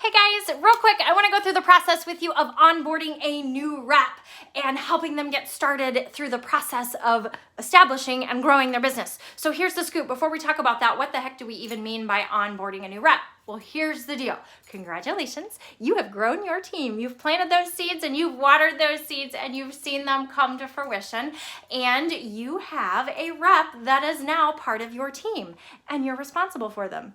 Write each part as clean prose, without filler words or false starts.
Hey guys, real quick, I want to go through the process with you of onboarding a new rep and helping them get started through the process of establishing and growing their business. So here's the scoop. Before we talk about that, what the heck do we even mean by onboarding a new rep? Well, here's the deal. Congratulations. You have grown your team. You've planted those seeds and you've watered those seeds and you've seen them come to fruition. And you have a rep that is now part of your team and you're responsible for them.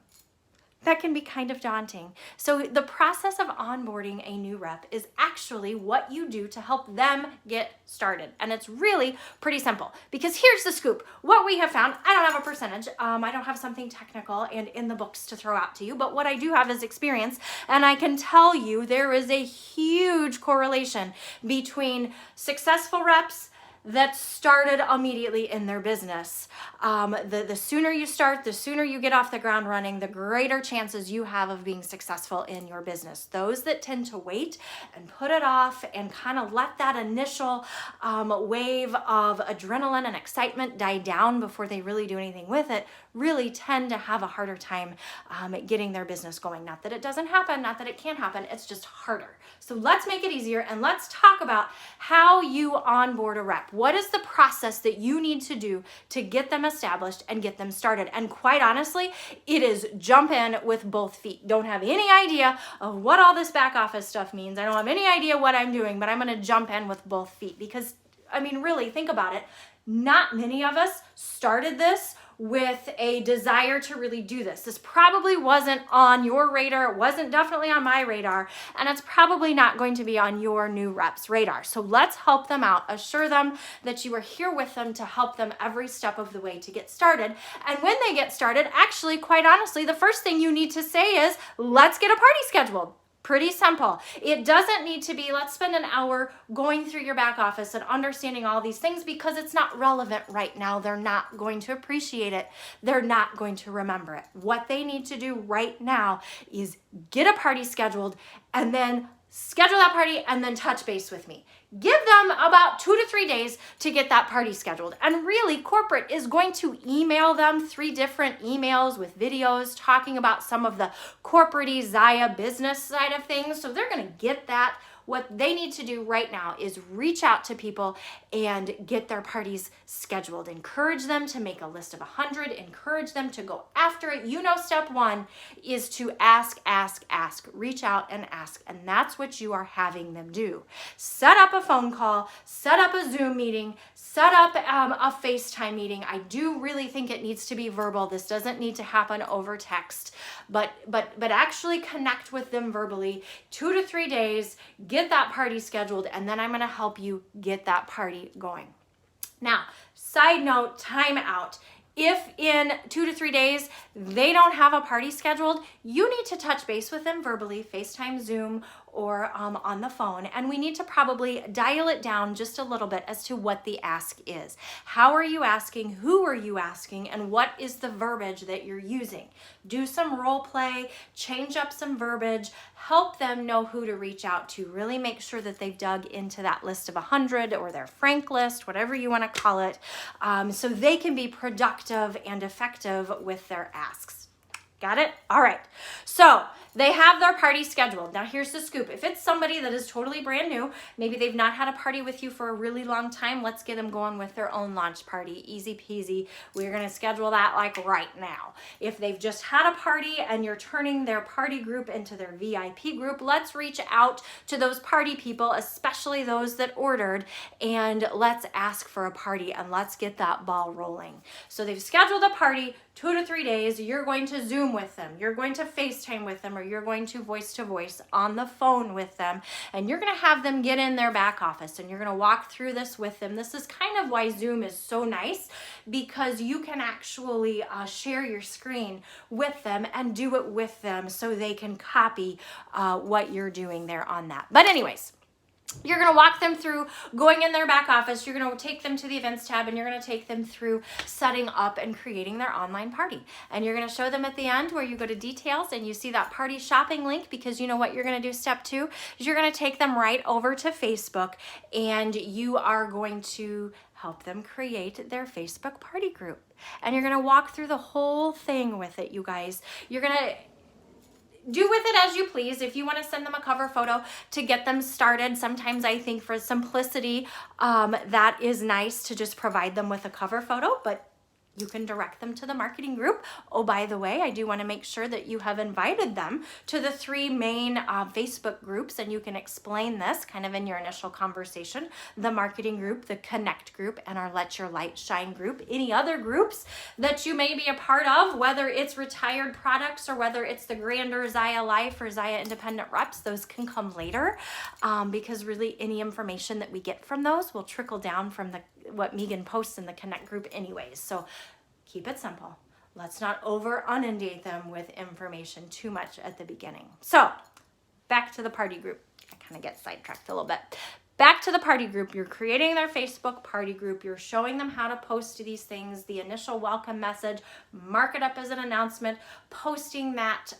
That can be kind of daunting. So the process of onboarding a new rep is actually what you do to help them get started. And it's really pretty simple because here's the scoop. What we have found, I don't have a percentage. I don't have something technical and in the books to throw out to you, but what I do have is experience. And I can tell you there is a huge correlation between successful reps that started immediately in their business. The sooner you start, the sooner you get off the ground running, the greater chances you have of being successful in your business. Those that tend to wait and put it off and kind of let that initial wave of adrenaline and excitement die down before they really do anything with it really tend to have a harder time getting their business going. Not that it doesn't happen, not that it can't happen, it's just harder. So let's make it easier and let's talk about how you onboard a rep. What is the process that you need to do to get them established and get them started? And quite honestly, it is jump in with both feet. Don't have any idea of what all this back office stuff means. I don't have any idea what I'm doing, but I'm going to jump in with both feet because, I mean, really think about it. Not many of us started this with a desire to really do this. This probably wasn't on your radar. It wasn't definitely on my radar, and it's probably not going to be on your new reps' radar. So let's help them out. Assure them that you are here with them to help them every step of the way to get started. And when they get started, actually, quite honestly, the first thing you need to say is, let's get a party scheduled. Pretty simple. It doesn't need to be, let's spend an hour going through your back office and understanding all these things because it's not relevant right now. They're not going to appreciate it. They're not going to remember it. What they need to do right now is get a party scheduled and then schedule that party and then touch base with me. Give them about 2 to 3 days to get that party scheduled. And really, corporate is going to email them 3 different emails with videos talking about some of the corporate-y Zaya business side of things. So they're going to get that. What they need to do right now is reach out to people and get their parties scheduled. Encourage them to make a list of 100. Encourage them to go after it. You know, step 1 is to ask. Reach out and ask. And that's what you are having them do. Set up a phone call. Set up a Zoom meeting. Set up a FaceTime meeting. I do really think it needs to be verbal. This doesn't need to happen over text, but actually connect with them verbally. 2 to 3 days. Get that party scheduled, and then I'm going to help you get that party going. Now, side note, time out. If in 2 to 3 days they don't have a party scheduled, you need to touch base with them verbally, FaceTime, Zoom, or on the phone, and we need to probably dial it down just a little bit as to what the ask is. How are you asking? Who are you asking? And what is the verbiage that you're using? Do some role play, change up some verbiage, help them know who to reach out to. Really make sure that they've dug into that list of 100 or their frank list, whatever you want to call it, so they can be productive and effective with their asks. Got it? All right. So they have their party scheduled. Now here's the scoop. If it's somebody that is totally brand new, maybe they've not had a party with you for a really long time, let's get them going with their own launch party. Easy peasy. We're going to schedule that like right now. If they've just had a party and you're turning their party group into their VIP group, let's reach out to those party people, especially those that ordered, and let's ask for a party and let's get that ball rolling. So they've scheduled a party. 2 to 3 days, you're going to Zoom with them, you're going to FaceTime with them, or you're going to voice on the phone with them, and you're going to have them get in their back office, and you're going to walk through this with them. This is kind of why Zoom is so nice, because you can actually share your screen with them and do it with them so they can copy what you're doing there on that. But anyways, you're going to walk them through going in their back office. You're going to take them to the events tab and you're going to take them through setting up and creating their online party. And you're going to show them at the end where you go to details and you see that party shopping link, because you know what you're going to do. Step 2 is you're going to take them right over to Facebook and you are going to help them create their Facebook party group. And you're going to walk through the whole thing with it, you guys. You're going to do with it as you please. If you want to send them a cover photo to get them started, sometimes I think for simplicity, that is nice to just provide them with a cover photo, but you can direct them to the marketing group. Oh, by the way, I do want to make sure that you have invited them to the 3 main Facebook groups, and you can explain this kind of in your initial conversation. The marketing group, the connect group, and our Let Your Light Shine group. Any other groups that you may be a part of, whether it's retired products or whether it's the grander Zaya Life or Zaya Independent Reps, those can come later, because really any information that we get from those will trickle down from what Megan posts in the connect group anyways. So keep it simple. Let's not inundate them with information too much at the beginning. So back to the party group. I kind of get sidetracked a little bit. Back to the party group. You're creating their Facebook party group. You're showing them how to post these things, the initial welcome message, mark it up as an announcement, posting that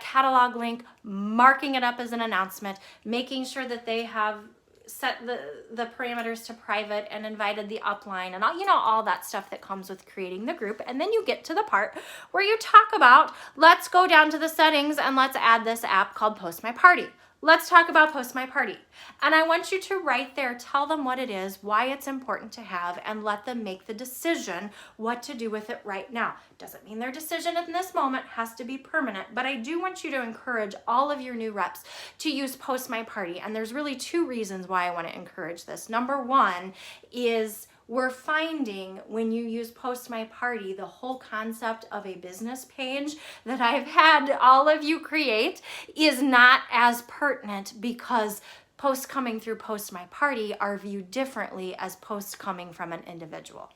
catalog link, marking it up as an announcement, making sure that they have set the parameters to private and invited the upline and all that stuff that comes with creating the group. And then you get to the part where you talk about, let's go down to the settings and let's add this app called Post My Party. Let's talk about Post My Party. And I want you to right there tell them what it is, why it's important to have, and let them make the decision what to do with it right now. Doesn't mean their decision in this moment has to be permanent, but I do want you to encourage all of your new reps to use Post My Party. And there's really 2 reasons why I want to encourage this. Number 1 is we're finding when you use Post My Party, the whole concept of a business page that I've had all of you create is not as pertinent because posts coming through Post My Party are viewed differently as posts coming from an individual.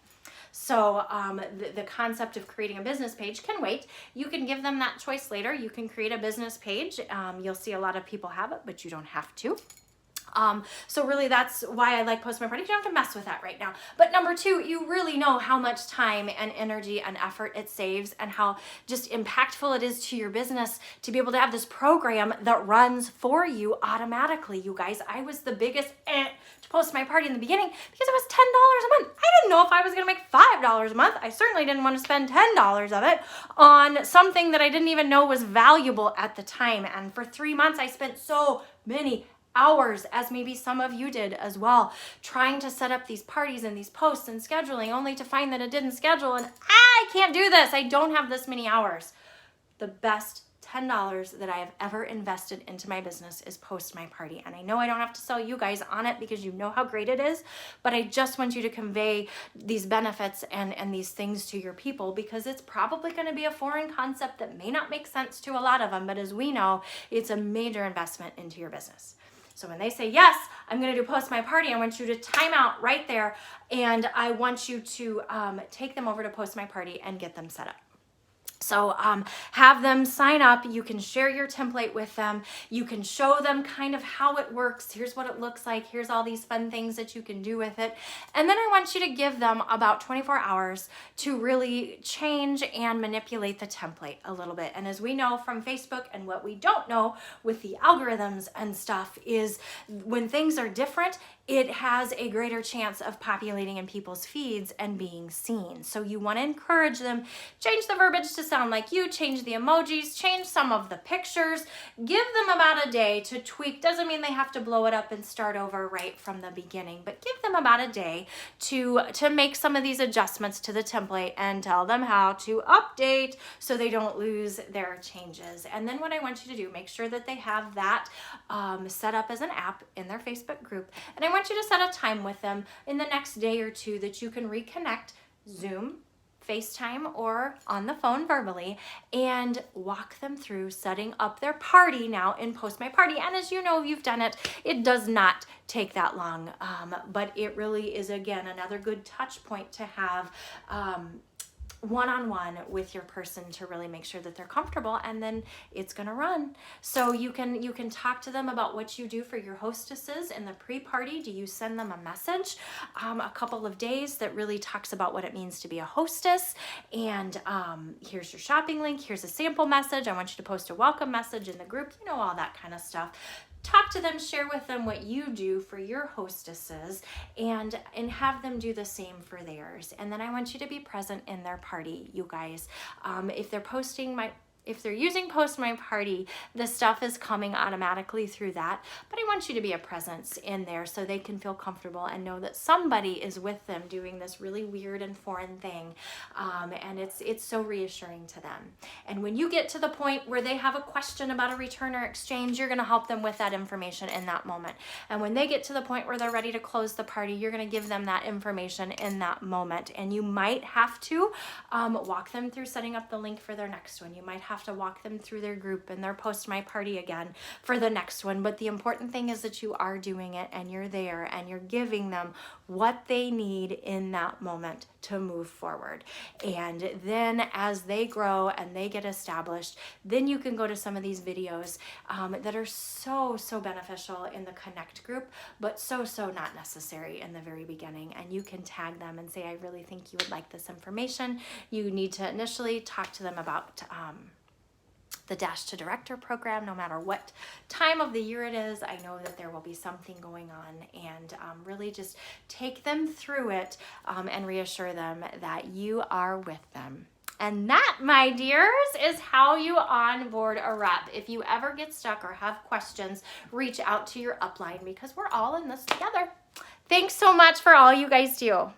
So the concept of creating a business page can wait. You can give them that choice later. You can create a business page. You'll see a lot of people have it, but you don't have to. So really that's why I like Post My Party. You don't have to mess with that right now. But number 2, you really know how much time and energy and effort it saves and how just impactful it is to your business to be able to have this program that runs for you automatically. You guys, I was the biggest to Post My Party in the beginning because it was $10 a month. I didn't know if I was going to make $5 a month. I certainly didn't want to spend $10 of it on something that I didn't even know was valuable at the time. And for 3 months, I spent so many hours, as maybe some of you did as well, trying to set up these parties and these posts and scheduling, only to find that it didn't schedule and I can't do this. I don't have this many hours. The best $10 that I have ever invested into my business is Post My Party. And I know I don't have to sell you guys on it because you know how great it is, but I just want you to convey these benefits and these things to your people because it's probably going to be a foreign concept that may not make sense to a lot of them, but as we know, it's a major investment into your business. So when they say, yes, I'm going to do Post My Party, I want you to time out right there and I want you to take them over to Post My Party and get them set up. So have them sign up. You can share your template with them. You can show them kind of how it works. Here's what it looks like. Here's all these fun things that you can do with it. And then I want you to give them about 24 hours to really change and manipulate the template a little bit. And as we know from Facebook and what we don't know with the algorithms and stuff is when things are different, it has a greater chance of populating in people's feeds and being seen. So you want to encourage them, change the verbiage to sound like you, change the emojis, change some of the pictures, give them about a day to tweak. Doesn't mean they have to blow it up and start over right from the beginning, but give them about a day to make some of these adjustments to the template and tell them how to update so they don't lose their changes. And then what I want you to do, make sure that they have that set up as an app in their Facebook group. And I want you to set a time with them in the next day or 2 that you can reconnect, Zoom, FaceTime, or on the phone verbally, and walk them through setting up their party now in Post My Party. And as you know, you've done it, it does not take that long, but it really is, again, another good touch point to have one-on-one with your person to really make sure that they're comfortable, and then it's going to run. So you can talk to them about what you do for your hostesses in the pre-party. Do you send them a message a couple of days that really talks about what it means to be a hostess, and here's your shopping link, here's a sample message, I want you to post a welcome message in the group, all that kind of stuff. Talk to them, share with them what you do for your hostesses, and have them do the same for theirs. And then I want you to be present in their party, you guys. If they're posting If they're using Post My Party, the stuff is coming automatically through that. But I want you to be a presence in there so they can feel comfortable and know that somebody is with them doing this really weird and foreign thing. And it's so reassuring to them. And when you get to the point where they have a question about a return or exchange, you're going to help them with that information in that moment. And when they get to the point where they're ready to close the party, you're going to give them that information in that moment. And you might have to walk them through setting up the link for their next one. You might have to walk them through their group and their Post My Party again for the next one. But the important thing is that you are doing it and you're there and you're giving them what they need in that moment to move forward. And then as they grow and they get established, then you can go to some of these videos that are so beneficial in the Connect group, but so not necessary in the very beginning. And you can tag them and say, I really think you would like this information. You need to initially talk to them about the Dash to Director program. No matter what time of the year it is, I know that there will be something going on, and really just take them through it and reassure them that you are with them. And that, my dears, is how you onboard a rep. If you ever get stuck or have questions, reach out to your upline because we're all in this together. Thanks so much for all you guys do.